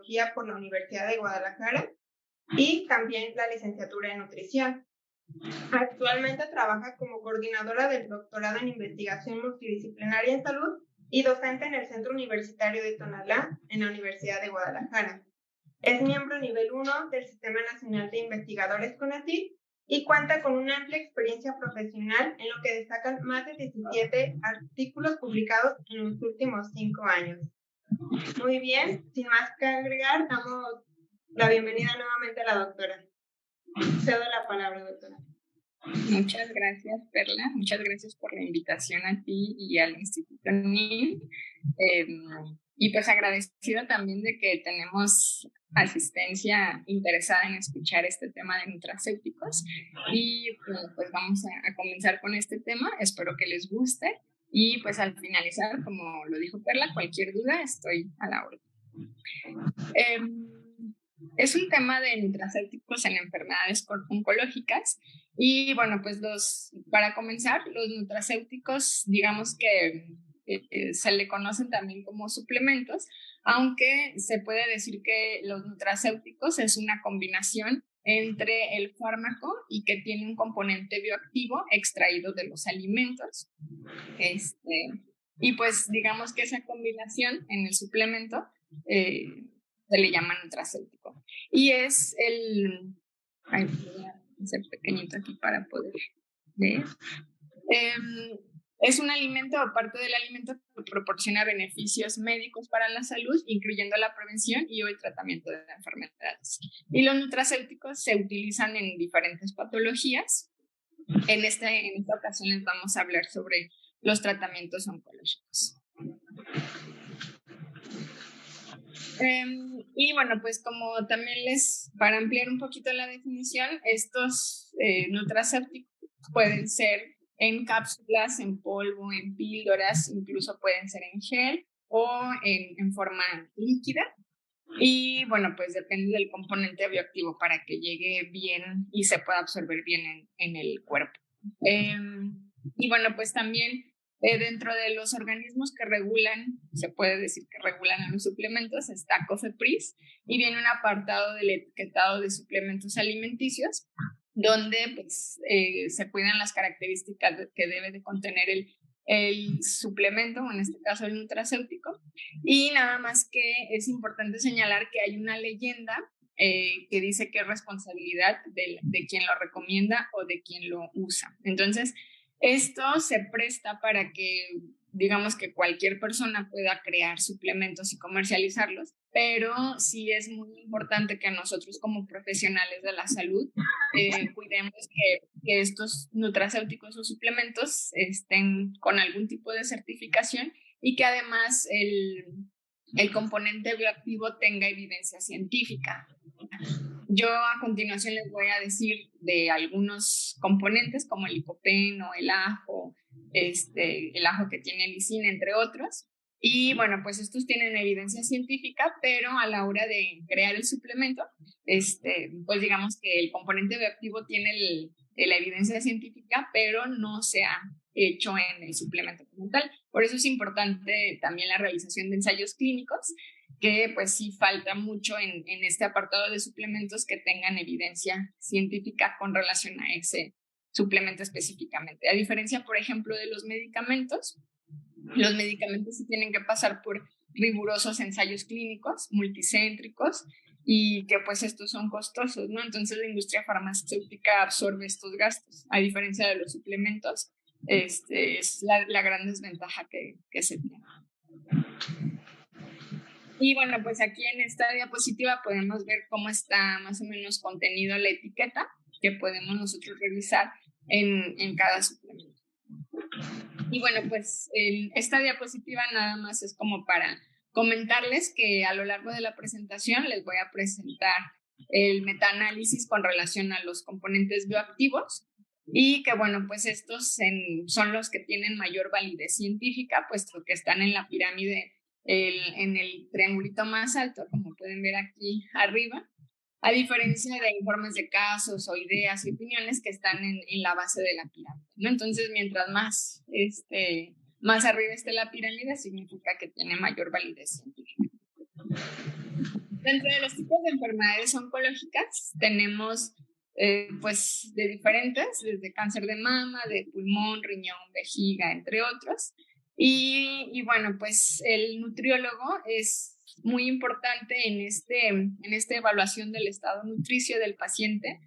Psicología por la Universidad de Guadalajara y también la licenciatura en Nutrición. Actualmente trabaja como coordinadora del doctorado en Investigación Multidisciplinaria en Salud y docente en el Centro Universitario de Tonalá, en la Universidad de Guadalajara. Es miembro nivel 1 del Sistema Nacional de Investigadores CONACYT y cuenta con una amplia experiencia profesional en lo que destacan más de 17 artículos publicados en los últimos 5 años. Muy bien, sin más que agregar, damos la bienvenida nuevamente a la doctora. Cedo la palabra, doctora. Muchas gracias, Perla. Muchas gracias por la invitación a ti y al Instituto NIM. Y pues agradecida también de que tenemos asistencia interesada en escuchar este tema de nutracéuticos. Y pues vamos a comenzar con este tema. Espero que les guste. Y pues al finalizar, como lo dijo Perla, cualquier duda estoy a la orden. Es un tema de nutracéuticos en enfermedades oncológicas y bueno, pues para comenzar, los nutracéuticos, digamos que se le conocen también como suplementos, aunque se puede decir que los nutracéuticos es una combinación entre el fármaco y que tiene un componente bioactivo extraído de los alimentos. Y pues digamos que esa combinación en el suplemento se le llama nutracéutico. Y es voy a hacer pequeñito aquí para poder ver. Es un alimento, aparte del alimento, que proporciona beneficios médicos para la salud, incluyendo la prevención y o el tratamiento de enfermedades. Y los nutracéuticos se utilizan en diferentes patologías. En esta ocasión les vamos a hablar sobre los tratamientos oncológicos. Y bueno, pues como también para ampliar un poquito la definición, estos nutracéuticos pueden ser en cápsulas, en polvo, en píldoras, incluso pueden ser en gel o en forma líquida. Y bueno, pues depende del componente bioactivo para que llegue bien y se pueda absorber bien en el cuerpo. Y bueno, pues también dentro de los organismos que regulan, se puede decir que regulan a los suplementos, está COFEPRIS y viene un apartado del etiquetado de suplementos alimenticios, donde pues, se cuidan las características que debe de contener el suplemento, en este caso el nutracéutico. Y nada más que es importante señalar que hay una leyenda que dice que es responsabilidad de quien lo recomienda o de quien lo usa. Entonces, esto se presta para que, digamos que cualquier persona pueda crear suplementos y comercializarlos, pero sí es muy importante que nosotros como profesionales de la salud cuidemos que estos nutracéuticos o suplementos estén con algún tipo de certificación y que además el componente bioactivo tenga evidencia científica. Yo a continuación les voy a decir de algunos componentes como el licopeno, el ajo que tiene lisina, entre otros. Y bueno, pues estos tienen evidencia científica, pero a la hora de crear el suplemento, pues digamos que el componente bioactivo tiene la evidencia científica, pero no se ha hecho en el suplemento como tal. Por eso es importante también la realización de ensayos clínicos, que pues sí falta mucho en este apartado de suplementos que tengan evidencia científica con relación a ese suplemento específicamente. A diferencia, por ejemplo, de los medicamentos sí tienen que pasar por rigurosos ensayos clínicos multicéntricos y que pues estos son costosos, ¿no? Entonces la industria farmacéutica absorbe estos gastos, a diferencia de los suplementos. Es la gran desventaja que se tiene. Y bueno, pues aquí en esta diapositiva podemos ver cómo está más o menos contenido la etiqueta que podemos nosotros revisar en cada suplemento. Y bueno, pues esta diapositiva nada más es como para comentarles que a lo largo de la presentación les voy a presentar el metaanálisis con relación a los componentes bioactivos y que bueno, pues estos son los que tienen mayor validez científica, puesto que están en la pirámide en el triangulito más alto, como pueden ver aquí arriba, a diferencia de informes de casos o ideas y opiniones que están en la base de la pirámide, ¿no? Entonces, mientras más arriba esté la pirámide, significa que tiene mayor validez científica. Dentro de los tipos de enfermedades oncológicas tenemos pues de diferentes, desde cáncer de mama, de pulmón, riñón, vejiga, entre otros. Y bueno, pues el nutriólogo es muy importante en esta evaluación del estado nutricio del paciente,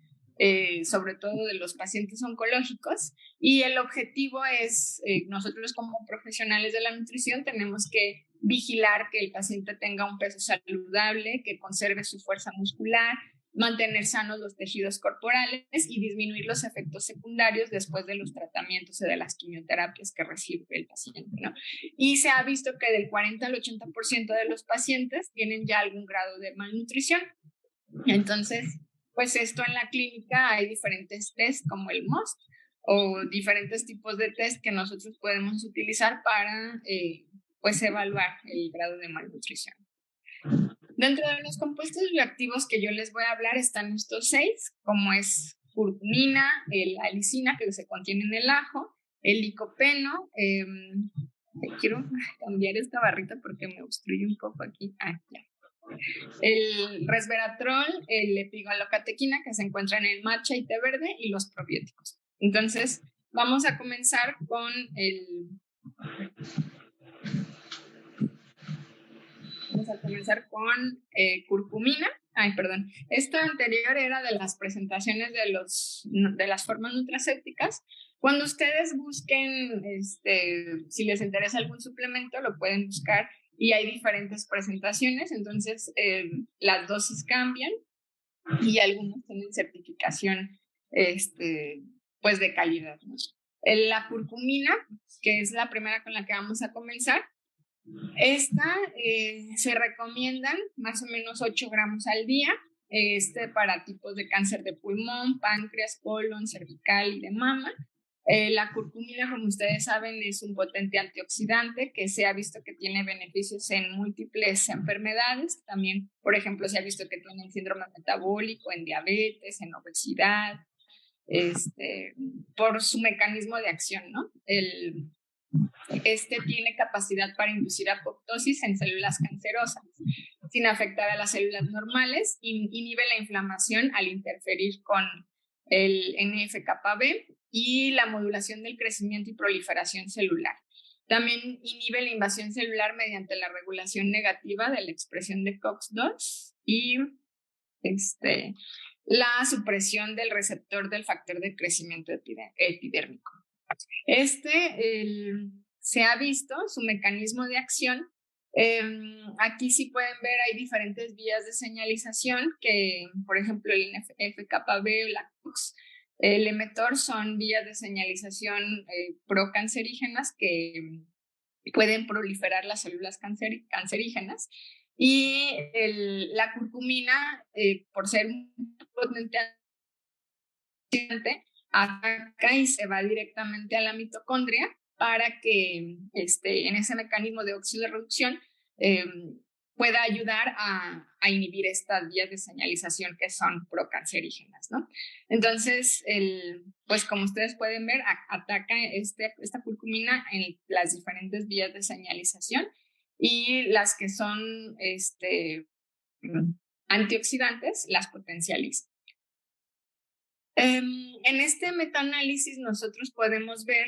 sobre todo de los pacientes oncológicos. Y el objetivo es, nosotros como profesionales de la nutrición tenemos que vigilar que el paciente tenga un peso saludable, que conserve su fuerza muscular, mantener sanos los tejidos corporales y disminuir los efectos secundarios después de los tratamientos o de las quimioterapias que recibe el paciente, ¿no? Y se ha visto que del 40 al 80% de los pacientes tienen ya algún grado de malnutrición. Entonces, pues esto en la clínica hay diferentes test como el MOST o diferentes tipos de test que nosotros podemos utilizar para pues evaluar el grado de malnutrición. Dentro de los compuestos bioactivos que yo les voy a hablar están estos 6, como es curcumina, la alicina que se contiene en el ajo, el licopeno, quiero cambiar esta barrita porque me obstruye un poco aquí, ya. El resveratrol, el epigalocatequina que se encuentra en el matcha y té verde y los probióticos. Entonces, vamos a comenzar con curcumina. Esto anterior era de las presentaciones de las formas nutracéuticas. Cuando ustedes busquen, si les interesa algún suplemento, lo pueden buscar y hay diferentes presentaciones. Entonces, las dosis cambian y algunos tienen certificación, pues de calidad, ¿no? La curcumina, que es la primera con la que vamos a comenzar, esta se recomiendan más o menos 8 gramos al día, para tipos de cáncer de pulmón, páncreas, colon, cervical y de mama. La curcumina, como ustedes saben, es un potente antioxidante que se ha visto que tiene beneficios en múltiples enfermedades. También, por ejemplo, se ha visto que tiene síndrome metabólico, en diabetes, en obesidad, por su mecanismo de acción, ¿no? Tiene capacidad para inducir apoptosis en células cancerosas sin afectar a las células normales y inhibe la inflamación al interferir con el NF-κB y la modulación del crecimiento y proliferación celular. También inhibe la invasión celular mediante la regulación negativa de la expresión de COX-2 y la supresión del receptor del factor de crecimiento epidérmico. Se ha visto su mecanismo de acción. Aquí sí pueden ver, hay diferentes vías de señalización que, por ejemplo, el NF-κB o la COX, el emetor son vías de señalización procancerígenas que pueden proliferar las células cancerígenas. Y la curcumina, por ser un potente ataca y se va directamente a la mitocondria para que en ese mecanismo de óxido de reducción pueda ayudar a inhibir estas vías de señalización que son procancerígenas, ¿no? Entonces, pues como ustedes pueden ver, ataca esta curcumina en las diferentes vías de señalización y las que son antioxidantes las potencializa. En este metaanálisis nosotros podemos ver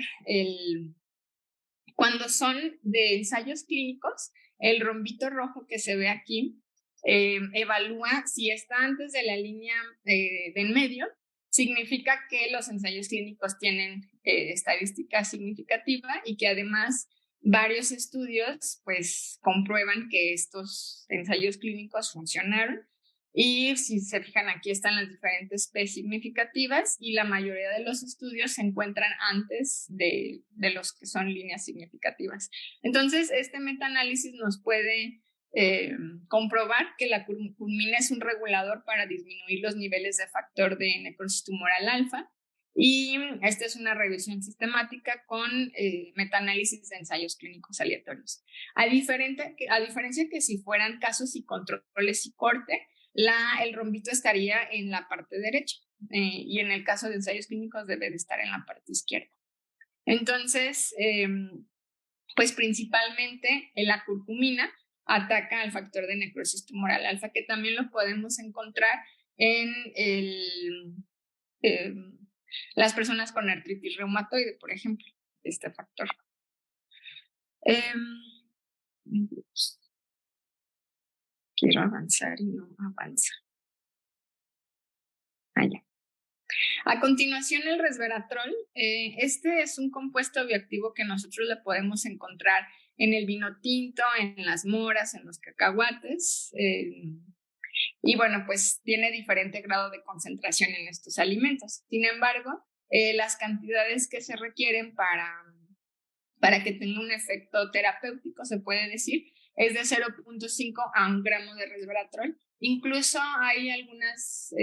cuando son de ensayos clínicos, el rombito rojo que se ve aquí evalúa si está antes de la línea de en medio, significa que los ensayos clínicos tienen estadística significativa y que además varios estudios pues comprueban que estos ensayos clínicos funcionaron. Y si se fijan, aquí están las diferentes P significativas y la mayoría de los estudios se encuentran antes de los que son líneas significativas. Entonces, este metaanálisis nos puede comprobar que la curcumina es un regulador para disminuir los niveles de factor de necrosis tumoral alfa. Y esta es una revisión sistemática con metaanálisis de ensayos clínicos aleatorios. A diferencia que si fueran casos y controles y corte, el rombito estaría en la parte derecha y en el caso de ensayos clínicos debe de estar en la parte izquierda. Entonces, pues principalmente la curcumina ataca al factor de necrosis tumoral alfa, que también lo podemos encontrar en las personas con artritis reumatoide, por ejemplo, este factor. Quiero avanzar y no avanza. Allá. A continuación, el resveratrol. Este es un compuesto bioactivo que nosotros le podemos encontrar en el vino tinto, en las moras, en los cacahuates. Y bueno, pues tiene diferente grado de concentración en estos alimentos. Sin embargo, las cantidades que se requieren para que tenga un efecto terapéutico, se puede decir, es de 0.5 a 1 gramo de resveratrol. Incluso hay algunas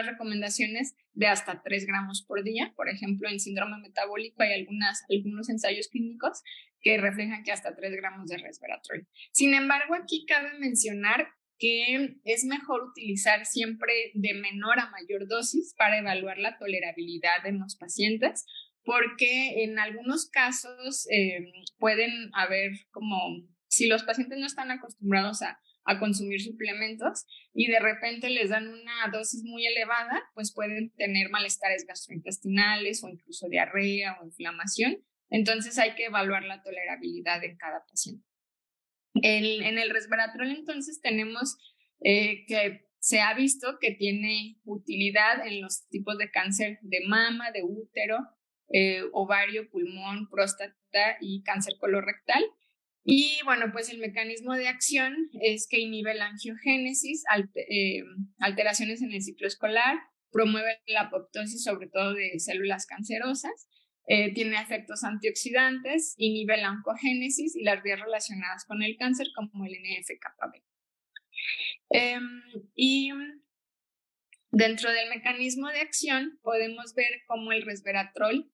recomendaciones de hasta 3 gramos por día. Por ejemplo, en síndrome metabólico hay algunos ensayos clínicos que reflejan que hasta 3 gramos de resveratrol. Sin embargo, aquí cabe mencionar que es mejor utilizar siempre de menor a mayor dosis para evaluar la tolerabilidad en los pacientes, porque en algunos casos pueden haber como, si los pacientes no están acostumbrados a consumir suplementos y de repente les dan una dosis muy elevada, pues pueden tener malestares gastrointestinales o incluso diarrea o inflamación. Entonces hay que evaluar la tolerabilidad en cada paciente. En el resveratrol entonces tenemos que se ha visto que tiene utilidad en los tipos de cáncer de mama, de útero, ovario, pulmón, próstata y cáncer colorectal. Y bueno, pues el mecanismo de acción es que inhibe la angiogénesis, alteraciones en el ciclo escolar, promueve la apoptosis sobre todo de células cancerosas, tiene efectos antioxidantes, inhibe la oncogénesis y las vías relacionadas con el cáncer como el NF-κB. Y dentro del mecanismo de acción podemos ver cómo el resveratrol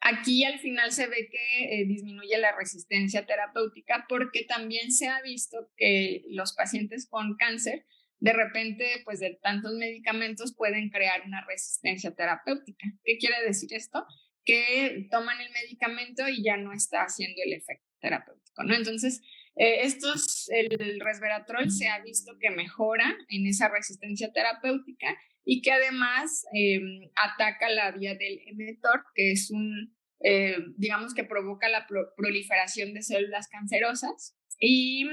aquí al final se ve que disminuye la resistencia terapéutica, porque también se ha visto que los pacientes con cáncer, de repente, pues de tantos medicamentos pueden crear una resistencia terapéutica. ¿Qué quiere decir esto? Que toman el medicamento y ya no está haciendo el efecto terapéutico, ¿no? Entonces, el resveratrol se ha visto que mejora en esa resistencia terapéutica y que además ataca la vía del mTOR, que es digamos que provoca la proliferación de células cancerosas y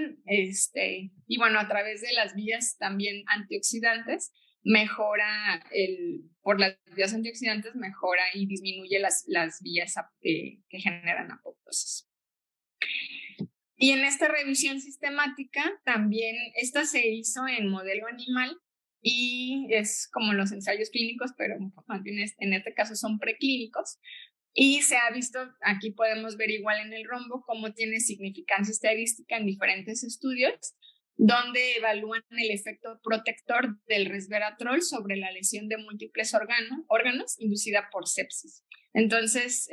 bueno, a través de las vías también antioxidantes mejora por las vías antioxidantes mejora y disminuye las vías que generan apoptosis. Y en esta revisión sistemática también esta se hizo en modelo animal y es como los ensayos clínicos, pero más bien en este caso son preclínicos. Y se ha visto, aquí podemos ver igual en el rombo, cómo tiene significancia estadística en diferentes estudios, donde evalúan el efecto protector del resveratrol sobre la lesión de múltiples órganos inducida por sepsis. Entonces,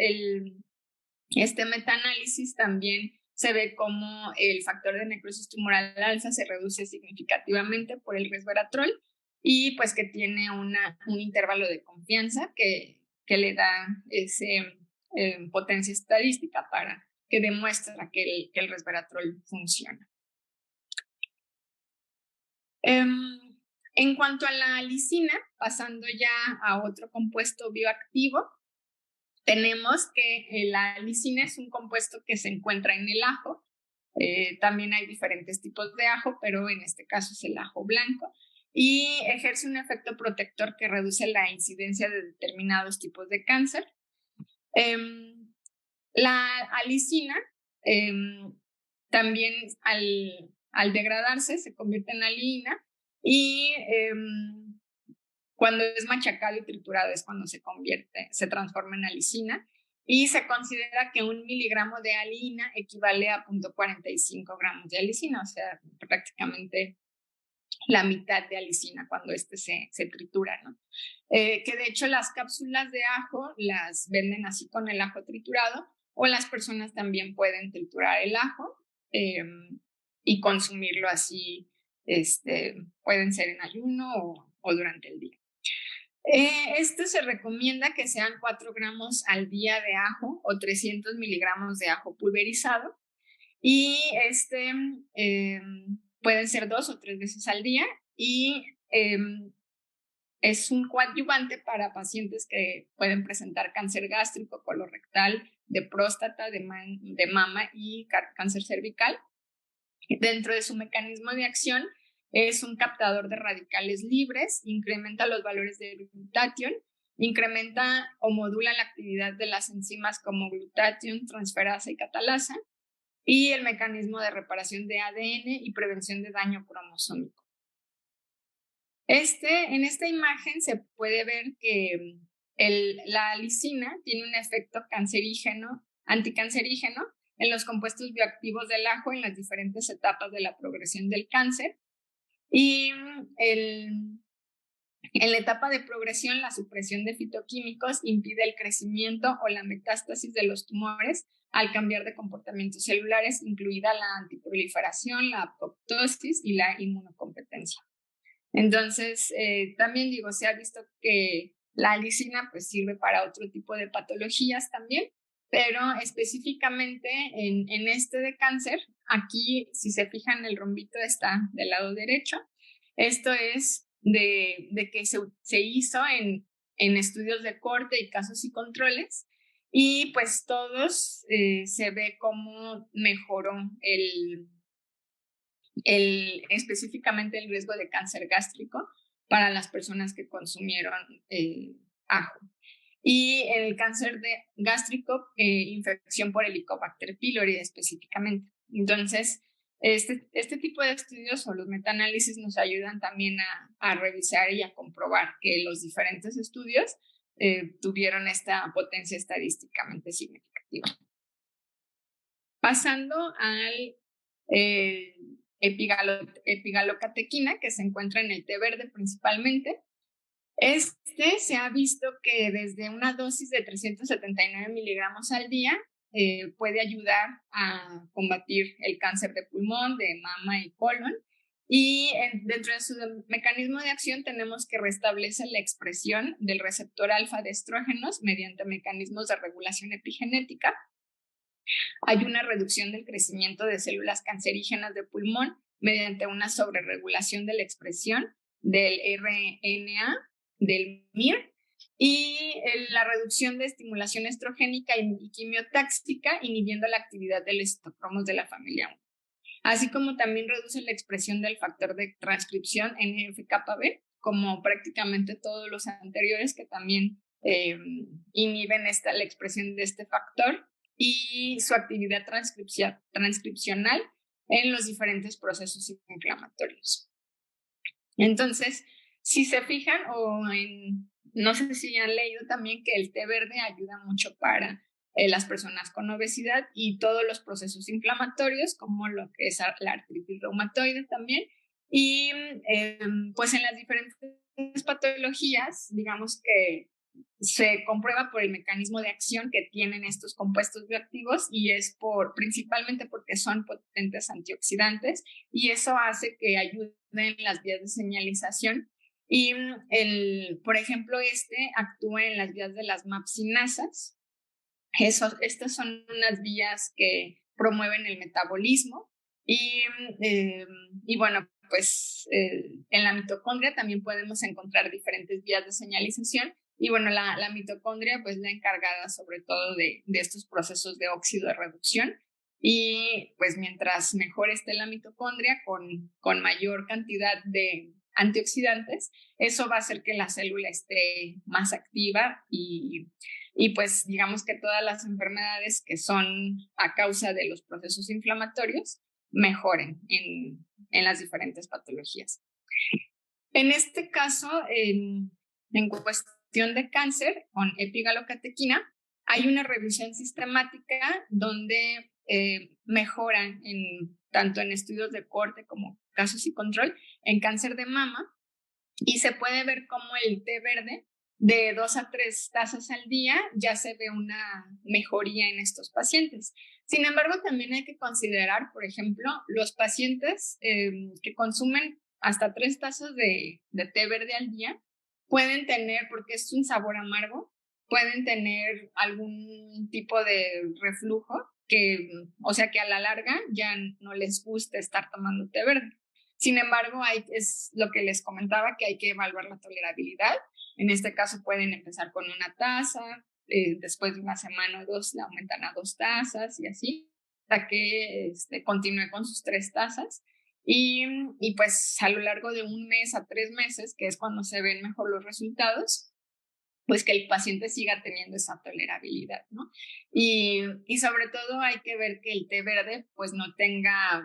este metaanálisis también se ve como el factor de necrosis tumoral alfa se reduce significativamente por el resveratrol y pues que tiene un intervalo de confianza que le da ese potencia estadística para que demuestra que el resveratrol funciona. En cuanto a la lisina, pasando ya a otro compuesto bioactivo, tenemos que la lisina es un compuesto que se encuentra en el ajo. También hay diferentes tipos de ajo, pero en este caso es el ajo blanco. Y ejerce un efecto protector que reduce la incidencia de determinados tipos de cáncer. La alicina también al degradarse se convierte en alina y cuando es machacado y triturado es cuando se transforma en alicina y se considera que 1 miligramo de alina equivale a 0.45 gramos de alicina, o sea, prácticamente la mitad de alicina cuando se tritura, ¿no? Que de hecho las cápsulas de ajo las venden así con el ajo triturado o las personas también pueden triturar el ajo y consumirlo así, pueden ser en ayuno o durante el día. Se recomienda que sean 4 gramos al día de ajo o 300 miligramos de ajo pulverizado. Y pueden ser 2 o 3 veces al día y es un coadyuvante para pacientes que pueden presentar cáncer gástrico, colorectal, de próstata, de mama y cáncer cervical. Dentro de su mecanismo de acción es un captador de radicales libres, incrementa los valores de glutatión, incrementa o modula la actividad de las enzimas como glutatión, transferasa y catalasa, y el mecanismo de reparación de ADN y prevención de daño cromosómico. En esta imagen se puede ver que la alicina tiene un efecto anticancerígeno en los compuestos bioactivos del ajo en las diferentes etapas de la progresión del cáncer. Y en la etapa de progresión, la supresión de fitoquímicos impide el crecimiento o la metástasis de los tumores al cambiar de comportamientos celulares, incluida la antiproliferación, la apoptosis y la inmunocompetencia. Entonces, también se ha visto que la alicina pues sirve para otro tipo de patologías también, pero específicamente en este de cáncer, aquí si se fijan el rombito está del lado derecho. Esto es de que se hizo en estudios de corte y casos y controles, y pues todos se ve cómo mejoró específicamente el riesgo de cáncer gástrico para las personas que consumieron ajo. Y el cáncer gástrico, infección por Helicobacter pylori específicamente. Entonces, este tipo de estudios o los metaanálisis nos ayudan también a revisar y a comprobar que los diferentes estudios tuvieron esta potencia estadísticamente significativa. Pasando al epigalocatequina, que se encuentra en el té verde principalmente. Se ha visto que desde una dosis de 379 miligramos al día puede ayudar a combatir el cáncer de pulmón, de mama y colon. Y dentro de su mecanismo de acción tenemos que restablecer la expresión del receptor alfa de estrógenos mediante mecanismos de regulación epigenética. Hay una reducción del crecimiento de células cancerígenas de pulmón mediante una sobreregulación de la expresión del RNA, del MIR, y la reducción de estimulación estrogénica y quimiotáxica, inhibiendo la actividad de los citocromos de la familia 1. Así como también reduce la expresión del factor de transcripción NF-κB, como prácticamente todos los anteriores que también inhiben la expresión de este factor y su actividad transcripcional en los diferentes procesos inflamatorios. Entonces, si se fijan no sé si han leído también que el té verde ayuda mucho para las personas con obesidad y todos los procesos inflamatorios, como lo que es la artritis reumatoide también. Y pues en las diferentes patologías, digamos que se comprueba por el mecanismo de acción que tienen estos compuestos bioactivos, y es principalmente porque son potentes antioxidantes, y eso hace que ayuden en las vías de señalización. Y por ejemplo, actúa en las vías de las MAPsinasas. Estas son unas vías que promueven el metabolismo y bueno, pues en la mitocondria también podemos encontrar diferentes vías de señalización. Y bueno, la mitocondria pues la encargada sobre todo de estos procesos de óxido de reducción, y pues mientras mejor esté la mitocondria con mayor cantidad de antioxidantes, eso va a hacer que la célula esté más activa y pues digamos que todas las enfermedades que son a causa de los procesos inflamatorios mejoren en las diferentes patologías. En este caso, en cuestión de cáncer con epigalocatequina, hay una revisión sistemática donde mejoran tanto en estudios de corte como casos y control en cáncer de mama, y se puede ver cómo el té verde de 2 a 3 tazas al día ya se ve una mejoría en estos pacientes. Sin embargo, también hay que considerar, por ejemplo, los pacientes que consumen hasta 3 tazas de té verde al día pueden tener, porque es un sabor amargo, pueden tener algún tipo de reflujo o sea, que a la larga ya no les guste estar tomando té verde. Sin embargo, es lo que les comentaba, que hay que evaluar la tolerabilidad. En este caso pueden empezar con una taza, después de una semana o dos la aumentan a 2 tazas y así, hasta que continúe con sus 3 tazas. Y pues a lo largo de 1 mes a 3 meses, que es cuando se ven mejor los resultados, pues que el paciente siga teniendo esa tolerabilidad, ¿no? Y sobre todo hay que ver que el té verde pues no tenga,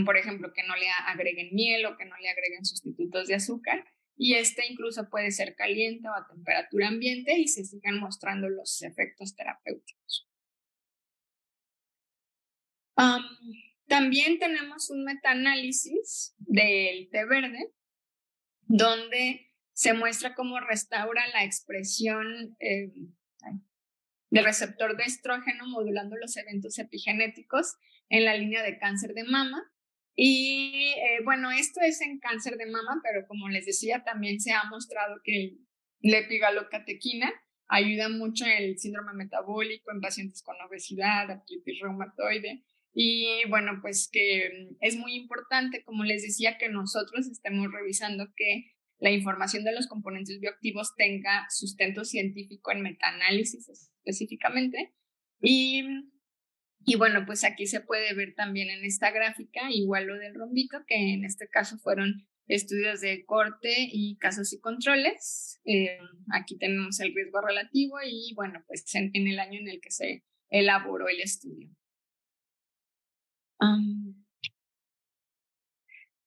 por ejemplo, que no le agreguen miel o que no le agreguen sustitutos de azúcar. Y incluso puede ser caliente o a temperatura ambiente y se sigan mostrando los efectos terapéuticos. También tenemos un metaanálisis del té verde, donde se muestra cómo restaura la expresión del receptor de estrógeno, modulando los eventos epigenéticos en la línea de cáncer de mama. Y bueno, esto es en cáncer de mama, pero como les decía, también se ha mostrado que la epigalocatequina ayuda mucho en el síndrome metabólico, en pacientes con obesidad, artritis reumatoide. Y bueno, pues que es muy importante, como les decía, que nosotros estemos revisando que la información de los componentes bioactivos tenga sustento científico en metaanálisis específicamente. Y bueno, pues aquí se puede ver también en esta gráfica, igual lo del rombito, que en este caso fueron estudios de corte y casos y controles. Aquí tenemos el riesgo relativo y bueno, pues en el año en el que se elaboró el estudio.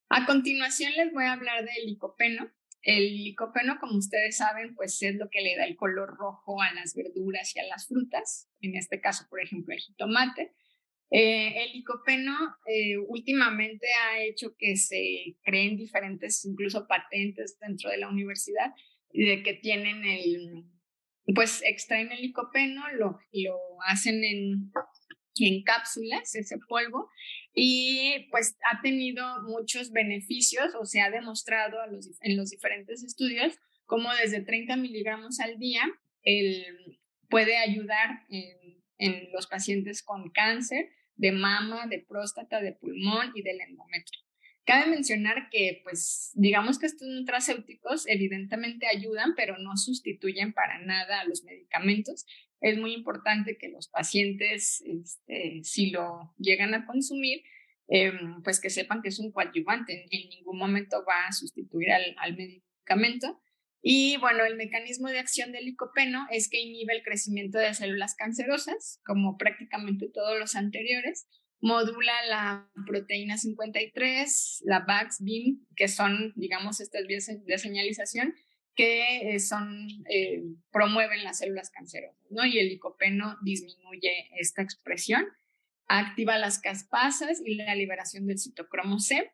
A continuación les voy a hablar del licopeno. El licopeno, como ustedes saben, pues es lo que le da el color rojo a las verduras y a las frutas. En este caso, por ejemplo, el jitomate. El licopeno últimamente ha hecho que se creen diferentes, incluso patentes dentro de la universidad, de que tienen pues extraen el licopeno, lo hacen en cápsulas, ese polvo, y pues ha tenido muchos beneficios, o se ha demostrado en los diferentes estudios, como desde 30 miligramos al día puede ayudar en los pacientes con cáncer de mama, de próstata, de pulmón y del endometrio. Cabe mencionar que, pues, digamos que estos nutracéuticos evidentemente ayudan, pero no sustituyen para nada a los medicamentos. Es muy importante que los pacientes, si lo llegan a consumir, pues que sepan que es un coadyuvante. En ningún momento va a sustituir al medicamento. Y bueno, el mecanismo de acción del licopeno es que inhibe el crecimiento de células cancerosas, como prácticamente todos los anteriores. Modula la proteína 53, la VAX-BIM, que son, digamos, estas vías de señalización que promueven las células cancerosas, ¿no? Y el licopeno disminuye esta expresión, activa las caspasas y la liberación del citocromo C.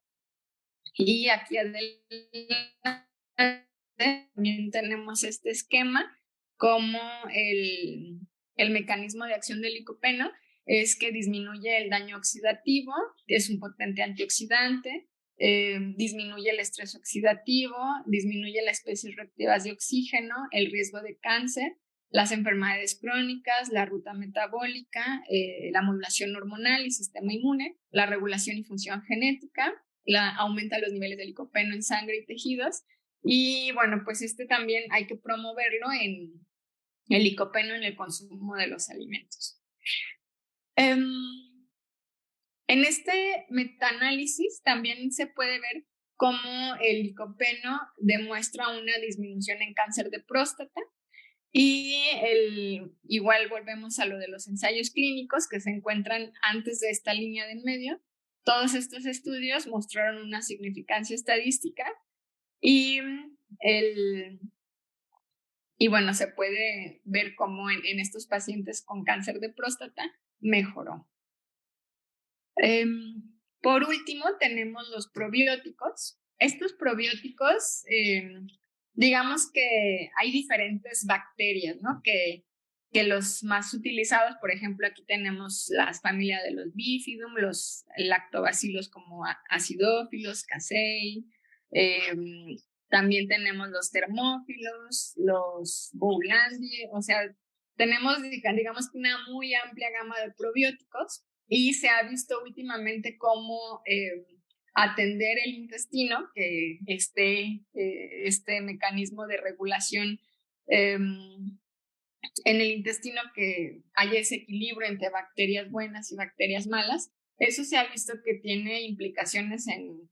Y aquí también tenemos este esquema, como el mecanismo de acción del licopeno es que disminuye el daño oxidativo, es un potente antioxidante, disminuye el estrés oxidativo, disminuye las especies reactivas de oxígeno, el riesgo de cáncer, las enfermedades crónicas, la ruta metabólica, la modulación hormonal y sistema inmune, la regulación y función genética, aumenta los niveles de licopeno en sangre y tejidos. Y bueno, pues también hay que promoverlo en el licopeno en el consumo de los alimentos. En este metaanálisis también se puede ver cómo el licopeno demuestra una disminución en cáncer de próstata. Y igual volvemos a lo de los ensayos clínicos que se encuentran antes de esta línea de en medio. Todos estos estudios mostraron una significancia estadística y bueno, se puede ver cómo en estos pacientes con cáncer de próstata mejoró. Por último, tenemos los probióticos. Estos probióticos, digamos que hay diferentes bacterias, ¿no? Que los más utilizados, por ejemplo, aquí tenemos las familias de los bifidum, los lactobacilos como acidófilos, casei, también tenemos los termófilos, los boulandiae, o sea, tenemos, digamos, una muy amplia gama de probióticos y se ha visto últimamente cómo atender el intestino, que este mecanismo de regulación en el intestino, que haya ese equilibrio entre bacterias buenas y bacterias malas. Eso se ha visto que tiene implicaciones en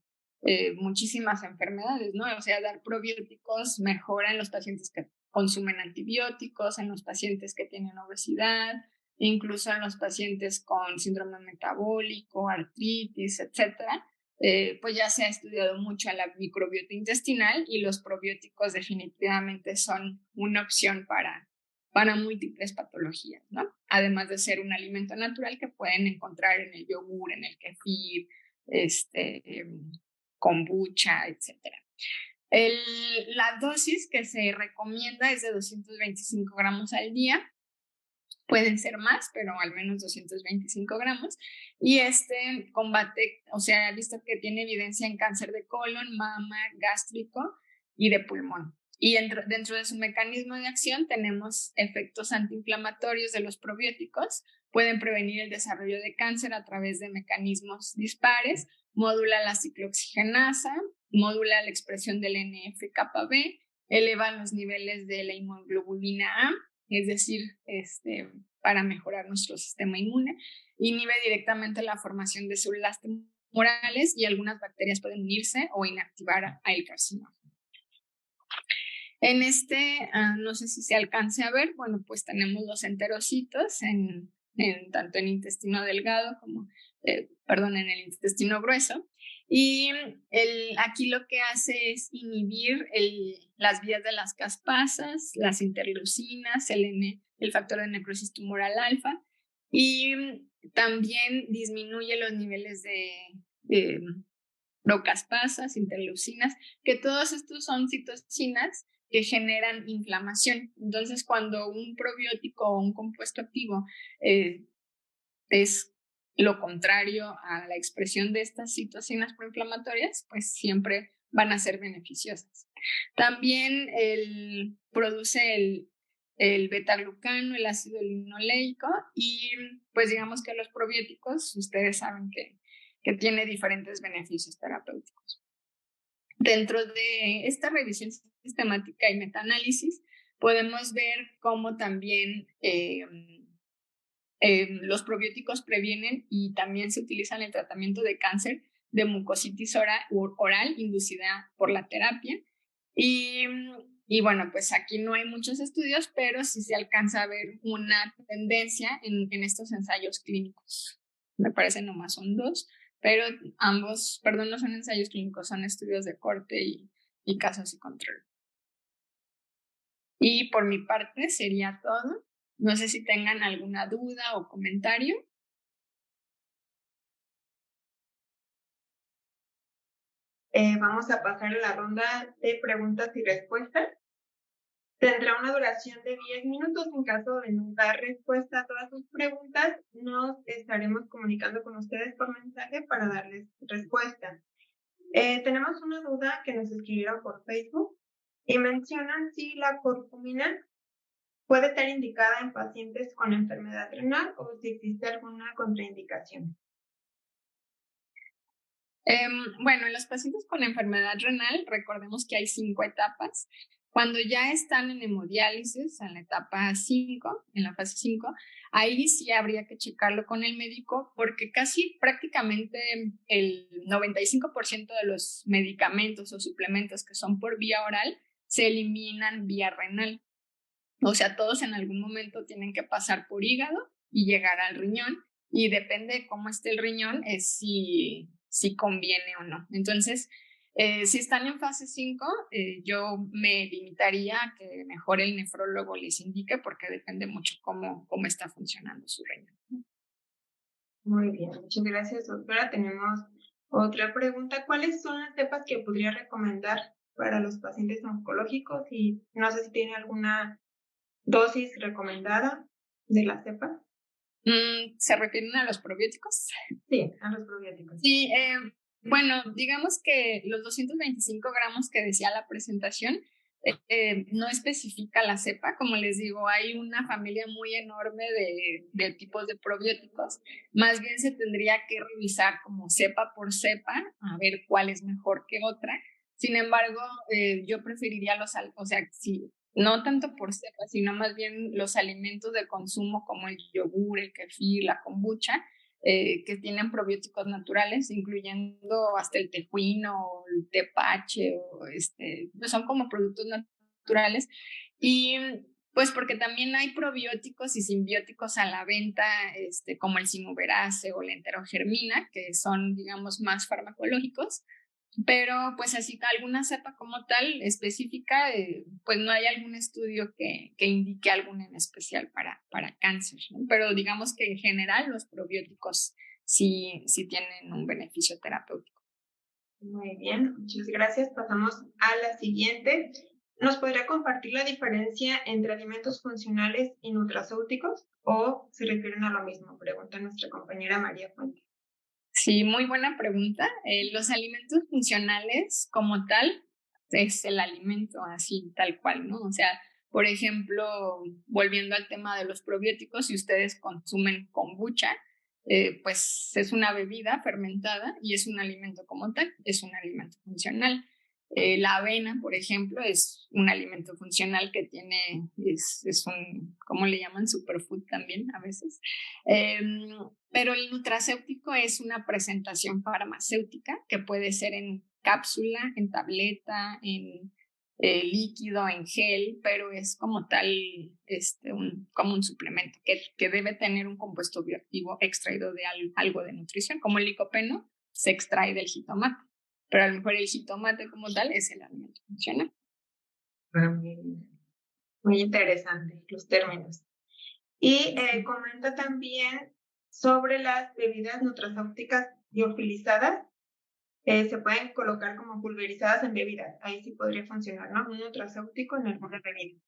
muchísimas enfermedades, ¿no? O sea, dar probióticos mejora en los pacientes que consumen antibióticos, en los pacientes que tienen obesidad, incluso en los pacientes con síndrome metabólico, artritis, etcétera. Pues ya se ha estudiado mucho a la microbiota intestinal y los probióticos definitivamente son una opción para múltiples patologías, ¿no? Además de ser un alimento natural que pueden encontrar en el yogur, en el kefir, kombucha, etc. La dosis que se recomienda es de 225 gramos al día. Pueden ser más, pero al menos 225 gramos. Y combate, o sea, ha visto que tiene evidencia en cáncer de colon, mama, gástrico y de pulmón. Y dentro de su mecanismo de acción tenemos efectos antiinflamatorios de los probióticos. Pueden prevenir el desarrollo de cáncer a través de mecanismos dispares. Modula la ciclooxigenasa, modula la expresión del NF-κB, eleva los niveles de la inmunoglobulina A, es decir, para mejorar nuestro sistema inmune, inhibe directamente la formación de células tumorales y algunas bacterias pueden unirse o inactivar a el carcinoma. En no sé si se alcance a ver, bueno, pues tenemos los enterocitos tanto en intestino delgado como, en el intestino grueso. Y aquí lo que hace es inhibir las vías de las caspasas, las interleucinas, el factor de necrosis tumoral alfa, y también disminuye los niveles de procaspasas, interleucinas, que todos estos son citocinas que generan inflamación. Entonces, cuando un probiótico o un compuesto activo es lo contrario a la expresión de estas citocinas proinflamatorias, pues siempre van a ser beneficiosas. También produce el beta-glucano, el ácido linoleico, y pues digamos que los probióticos, ustedes saben que tiene diferentes beneficios terapéuticos. Dentro de esta revisión sistemática y metaanálisis, podemos ver cómo también los probióticos previenen y también se utilizan en el tratamiento de cáncer de mucositis oral inducida por la terapia. Y bueno, pues aquí no hay muchos estudios, pero sí se alcanza a ver una tendencia en estos ensayos clínicos. Me parece nomás son 2, pero ambos, no son ensayos clínicos, son estudios de corte y casos y control. Y por mi parte sería todo. No sé si tengan alguna duda o comentario. Vamos a pasar a la ronda de preguntas y respuestas. Tendrá una duración de 10 minutos. En caso de no dar respuesta a todas sus preguntas, nos estaremos comunicando con ustedes por mensaje para darles respuesta. Tenemos una duda que nos escribieron por Facebook y mencionan si la curcumina puede estar indicada en pacientes con enfermedad renal o si existe alguna contraindicación. Bueno, en los pacientes con enfermedad renal, recordemos que hay 5 etapas. Cuando ya están en hemodiálisis, en la etapa 5, en la fase 5, ahí sí habría que checarlo con el médico porque casi prácticamente el 95% de los medicamentos o suplementos que son por vía oral se eliminan vía renal. O sea, todos en algún momento tienen que pasar por hígado y llegar al riñón, y depende de cómo esté el riñón es si conviene o no. Entonces, si están en fase 5, yo me limitaría a que mejor el nefrólogo les indique porque depende mucho cómo está funcionando su riñón. Muy bien, muchas gracias, doctora. Tenemos otra pregunta. ¿Cuáles son las cepas que podría recomendar para los pacientes oncológicos? Y no sé si tiene alguna dosis recomendada de la cepa. ¿Se refieren a los probióticos? Sí, a los probióticos. Sí, bueno, digamos que los 225 gramos que decía la presentación no especifica la cepa, como les digo, hay una familia muy enorme de tipos de probióticos. Más bien se tendría que revisar como cepa por cepa, a ver cuál es mejor que otra. Sin embargo, yo preferiría o sea, sí, no tanto por cepa, sino más bien los alimentos de consumo como el yogur, el kefir, la kombucha, que tienen probióticos naturales, incluyendo hasta el tejuino, el tepache, pues son como productos naturales. Y pues porque también hay probióticos y simbióticos a la venta, como el cinuberase o la enterogermina, que son, digamos, más farmacológicos. Pero pues así que alguna cepa como tal específica, pues no hay algún estudio que indique alguna en especial para cáncer, ¿no? Pero digamos que en general los probióticos sí tienen un beneficio terapéutico. Muy bien, muchas gracias. Pasamos a la siguiente. ¿Nos podría compartir la diferencia entre alimentos funcionales y nutracéuticos o se refieren a lo mismo? Pregunta nuestra compañera María Fuente. Sí, muy buena pregunta. Los alimentos funcionales como tal es el alimento así tal cual, ¿no? O sea, por ejemplo, volviendo al tema de los probióticos, si ustedes consumen kombucha, pues es una bebida fermentada y es un alimento como tal, es un alimento funcional. La avena, por ejemplo, es un alimento funcional que es un, ¿cómo le llaman? Superfood también a veces. Pero el nutracéutico es una presentación farmacéutica que puede ser en cápsula, en tableta, en líquido, en gel, pero es como tal como un suplemento que debe tener un compuesto bioactivo extraído de algo de nutrición, como el licopeno se extrae del jitomate, pero a lo mejor el jitomate como tal es el alimento funcional. Muy interesante los términos. Y comenta también sobre las bebidas nutracéuticas liofilizadas. Se pueden colocar como pulverizadas en bebidas. Ahí sí podría funcionar, ¿no? Un nutracéutico en alguna bebida.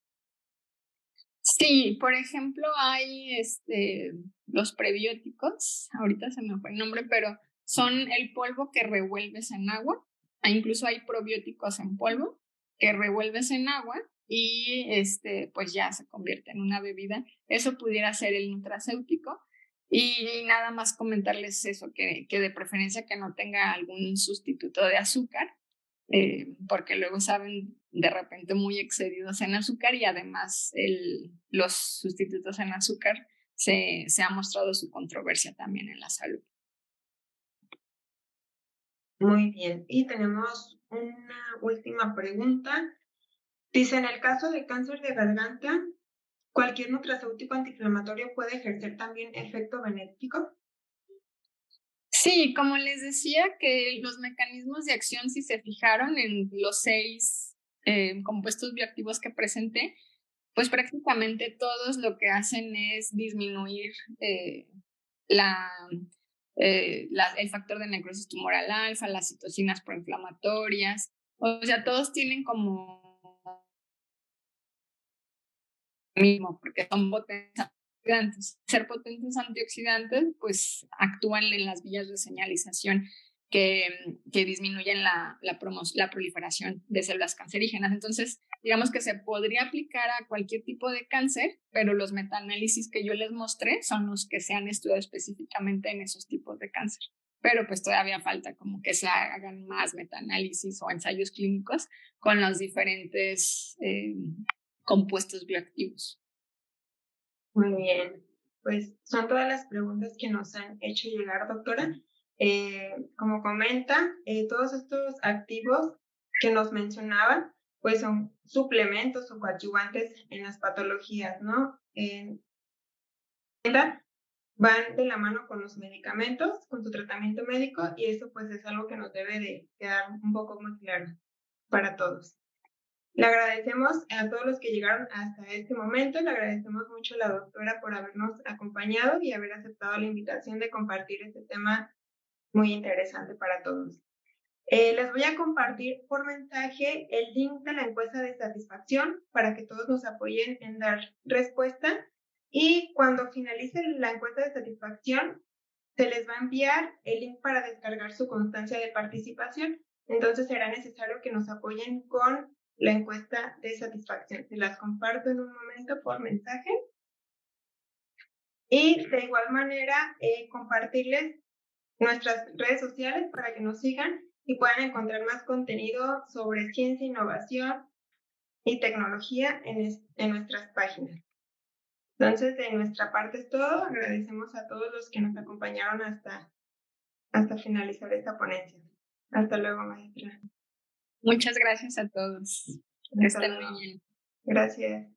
Sí, por ejemplo, hay los prebióticos, ahorita se me fue el nombre, pero son el polvo que revuelves en agua. Incluso hay probióticos en polvo que revuelves en agua y pues ya se convierte en una bebida. Eso pudiera ser el nutracéutico. Y nada más comentarles eso, que de preferencia que no tenga algún sustituto de azúcar, porque luego saben de repente muy excedidos en azúcar y además los sustitutos en azúcar se ha mostrado su controversia también en la salud. Muy bien, y tenemos una última pregunta. Dice, en el caso de cáncer de garganta, ¿cualquier nutracéutico antiinflamatorio puede ejercer también efecto benéfico? Sí, como les decía, que los mecanismos de acción, si se fijaron en los 6 compuestos bioactivos que presenté, pues prácticamente todos lo que hacen es disminuir el factor de necrosis tumoral alfa, las citocinas proinflamatorias. O sea, todos tienen como mismo, porque son potentes antioxidantes. Ser potentes antioxidantes, pues actúan en las vías de señalización que disminuyen la proliferación de células cancerígenas. Entonces, digamos que se podría aplicar a cualquier tipo de cáncer, pero los metaanálisis que yo les mostré son los que se han estudiado específicamente en esos tipos de cáncer. Pero pues todavía falta como que se hagan más metaanálisis o ensayos clínicos con los diferentes compuestos bioactivos. Muy bien, pues son todas las preguntas que nos han hecho llegar, doctora. Como comenta, todos estos activos que nos mencionaban, pues son suplementos o coadyuvantes en las patologías, ¿no? Van de la mano con los medicamentos, con su tratamiento médico, y eso pues es algo que nos debe de quedar un poco muy claro para todos. Le agradecemos a todos los que llegaron hasta este momento, le agradecemos mucho a la doctora por habernos acompañado y haber aceptado la invitación de compartir este tema muy interesante para todos. Les voy a compartir por mensaje el link de la encuesta de satisfacción para que todos nos apoyen en dar respuesta, y cuando finalice la encuesta de satisfacción se les va a enviar el link para descargar su constancia de participación. Entonces será necesario que nos apoyen con la encuesta de satisfacción. Se las comparto en un momento por mensaje. Y de igual manera, compartirles nuestras redes sociales para que nos sigan y puedan encontrar más contenido sobre ciencia, innovación y tecnología en nuestras páginas. Entonces, de nuestra parte es todo. Agradecemos a todos los que nos acompañaron hasta finalizar esta ponencia. Hasta luego, maestra. Muchas gracias a todos. Que estén muy bien. Gracias.